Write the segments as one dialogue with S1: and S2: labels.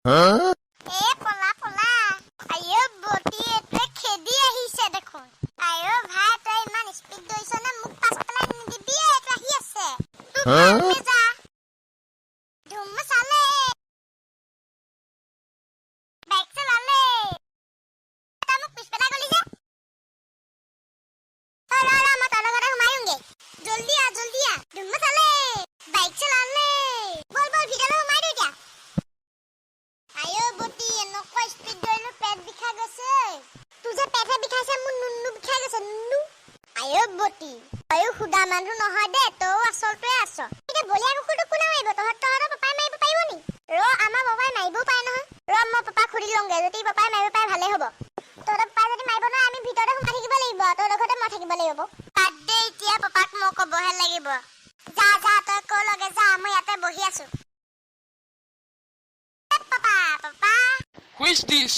S1: এ পলা পলা আইও বটি এতে খেদি আহিছে দেখোন আইও ভাই তই ইমান স্পিড দইছ না মোক পাছ পেলাই নিদিবি এটা আহি আছে তুই যা ধুম চালে বাইক চলালে তা মোক পিছ পেলাই গলি যে ৰা মই তাৰ লগতে সোমাইংগে জলদি আ ধুম চালে বাইক চলালে বল ভিতৰলৈ সোমাই দে এতিয়া আইও বটি এনেকুৱা স্পিড দইলো পেট বিখা গৈছে তুজে পেটে বিখাইছে মোৰ নুনু বিখাই গৈছে নুনু আইও বটি আইও খুদা মানুহ নহয় দে তো আসলটোৱে আছ এটা বলিয়া কুকুৰটো কোনে মাৰিব তহঁতৰ পাপাই মাৰিব পাৰিব নি আমাৰ পাপাই মাৰিবও পাৰে নহয় মই পাপা খুৰি লংগে যদি পাপাই মাৰিব পাৰে ভালে হ'ব তহঁতৰ পাপাই যদি মাৰিব নহয় আমি ভিতৰতে সোমাই থাকিব লাগিব তহঁতৰ ঘৰতে মই থাকিব লাগিব বাদে এতিয়া পাপাক মই ক'বহে লাগিব যা তই ক লগে যা মই ইয়াতে বহি আছো পাপা
S2: Who is this?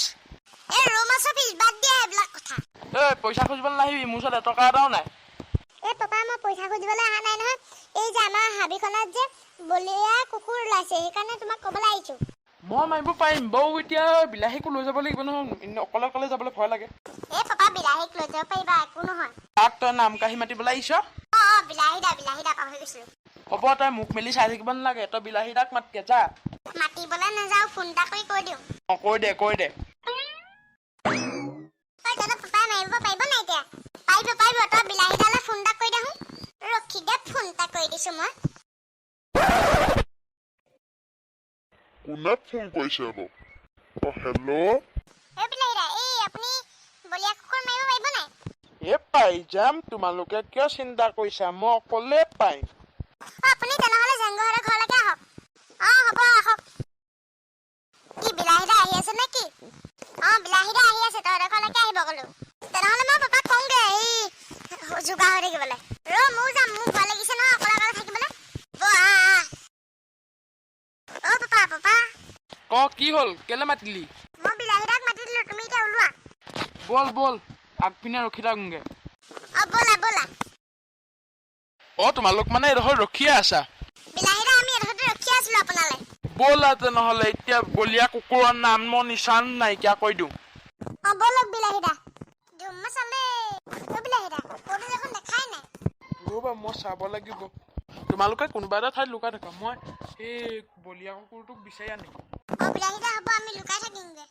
S1: এ ৰোমাছ অফিচ বাদ দিয়া এইবিলাক কথা
S2: পইচা খুজিবলৈ নাহিবি মোৰ ওচৰত টকা এটাও নাই
S1: এ পাপা মই পইচা খুজিবলৈ অহা নাই নহয় এই যে আমাৰ হাবিখনত যে বলিয়া কুকুৰ ওলাইছে সেইকাৰণে তোমাক ক'বলৈ আহিছো
S2: মই মাৰিব পাৰিম বৌ এতিয়া বিলাহীকো লৈ যাব লাগিব নহয় অকলে যাবলৈ ভয় লাগে
S1: এ পাপা বিলাহীক লৈ যাব পাৰিবা একো নহয়
S2: তাক তই নাম কাঢ়ি মাতিবলৈ আহিছ
S1: বিলাহী দা পাহৰি গৈছিলো
S2: হ'ব তই মুখ মেলি চাই থাকিব নালাগে তই বিলাহী তাক মাতকে যা
S1: মাতিবলৈ নাযাওঁ ফোন এটা কৰি কৈ দিওঁ
S2: কৈ দে
S1: পাপাই মাৰিব পাৰিব নাই এতিয়া পাৰিব তই বিলাহীদালৈ ফোন এটা কৰি দেখোন ৰখি দে ফোন এটা কৰি দিছো মই
S3: কোনে ফোন কৰিছে অলপ হেল্ল'
S1: এ বিলাহীদা এই আপুনি বলিয়া কুকুৰ মাৰিব পাৰিব নাই
S2: পাই যাম তোমালোকে কিয় চিন্তা কৰিছা মই অকলে পাৰিম
S1: আপুনি তেনেহ'লে জেংগুহঁতৰ ঘৰলৈকে আহক হ'ব আহক কি বিলাহীদা আহি আছে নে কি বিলাহীদা আহি আছে তহঁতৰ ঘৰলৈকে আহিব ক'লো তেনেহ'লে মই পাপাক কওঁগে এই যোগাৰ হৈ থাকিবলৈ ময়ো যাম মোৰ ভয় লাগিছে নহয় অকলে থাকিবলৈ পাপা
S2: কি হ'ল কেলে মাতিলি
S1: মই বিলাহীদাক মাতি দিলো তুমি এতিয়া ওলোৱা
S2: বল আগপিনে ৰখি থাকোঁগে
S1: ব'লা
S2: তোমালোক মানে এডোখৰ ৰখিয়ে আছা
S1: বিলাহীদা আমি এডোখৰতে ৰখি আছিলো আপোনালৈ
S2: ব'লা তেনেহ'লে এতিয়া বলিয়া কুকুৰৰ নামৰ নিচান নাইকিয়া কৰি দিওঁ
S1: ব'লক বিলাহীদা ধুম চালে বিলাহীদা কুকুৰটো দেখোন দেখাই নাই
S2: ৰ'বা মই চাব লাগিব তোমালোকে কোনোবা এটা ঠাইত লুকাই থাকা মই এই বলিয়া কুকুৰটোক বিচাৰি আনিম
S1: বিলাহীদা হ'ব আমি লুকাই থাকিমগে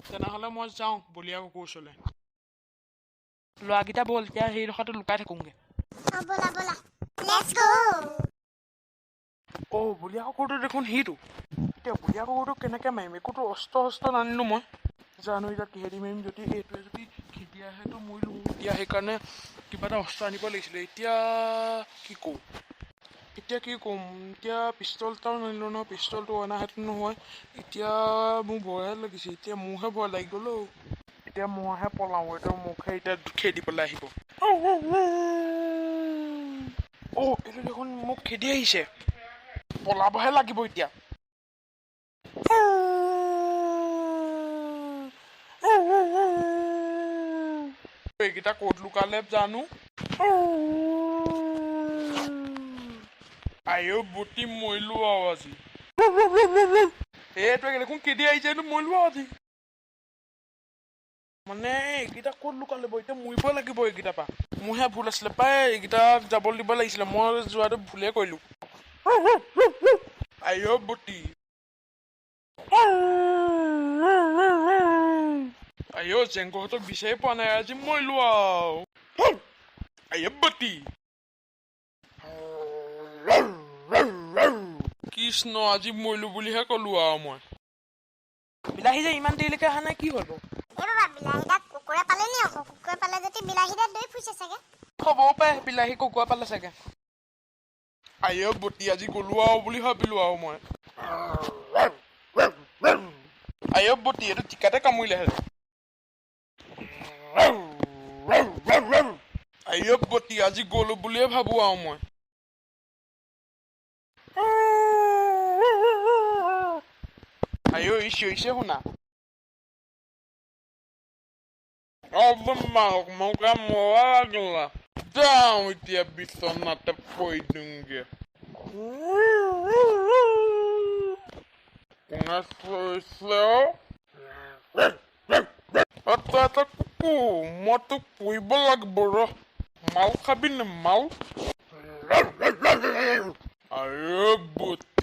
S2: তেনেহ'লে মই যাওঁ বলিয়া কুকুৰ ওচৰলৈ ল'ৰাকেইটা ব'ল এতিয়া সেইডোখৰতে লুকাই থাকোঁগে
S1: ব'লা লেটছ গো
S2: বলিয়া কুকুৰটো দেখোন সেইটো এতিয়া বলিয়া কুকুৰটো কেনেকৈ মাৰিম একোতো অস্ত্ৰ নানিলো মই জানো এতিয়া কিহেদি মাৰিম যদি এইটোৱে যদি খেদি আহেতো মৰিলো এতিয়া সেইকাৰণে কিবা এটা অস্ত্ৰ আনিব লাগিছিলে এতিয়া কি ক'ম এতিয়া পিষ্টল এটাও নানিলোঁ নহয় পিষ্টলটো অনাহেঁতেন নহয় এতিয়া মোৰ ভয়হে লাগিছে এতিয়া মোৰহে ভয় লাগি গ'ল এতিয়া মইহে পলাওঁ এতিয়া মোকহে এতিয়া খেদি পেলাই আহিব এইটো দেখোন মোক খেদি আহিছে পলাবহে লাগিব এতিয়া এইকেইটা ক'ত লুকালে জানো আইও বুটি মৰিলো আৰু আজি এইটো দেখোন খেদি আহিছে এইটো মৰিলো আৰু আজি মানে এইকেইটা ক'ত লুকালে এতিয়া মৰিব লাগিব এইকেইটাৰ পৰা মোৰহে ভুল আছিলে পাই এইকেইটাক যাবলৈ দিব লাগিছিলে মই যোৱাটো ভুলে কৰিলো আইও বুটি আইও জেংগুহঁতক বিচাৰি পোৱা নাই আজি মৰিলো আৰু আইও বুটি কৃষ্ণ আজি মৰিলো বুলিহে ক'লো আৰু মই বিলাহী যে ইমান দেৰিলৈকে অহা নাই কি হ'ল
S1: বিলাহীদাক কুকুৰে পালে নি আকৌ কুকুৰে পালে যদি বিলাহীদা দৈ ফুৰিছে চাগে
S2: হ'বও পাৰে বিলাহী কুকুৰা পালে চাগে আইও বুটি আজি গ'লো আৰু বুলি ভাবিলো আৰু মই আইও বুটি এইটো টিকাতে কামুৰিলেহে আইও বুটি আজি গ'লো বুলিয়ে ভাবো আৰু মই আইও ই চিঞৰিছে শুনা মৌকা মৰা যাওঁ এতিয়া বিচনাতে পৰি দিওঁগে কোনে থৈছে এটা এটা কুকুৰ মই তোক পুহিব লাগিব মাল খাবি নে মাল আৰে বুট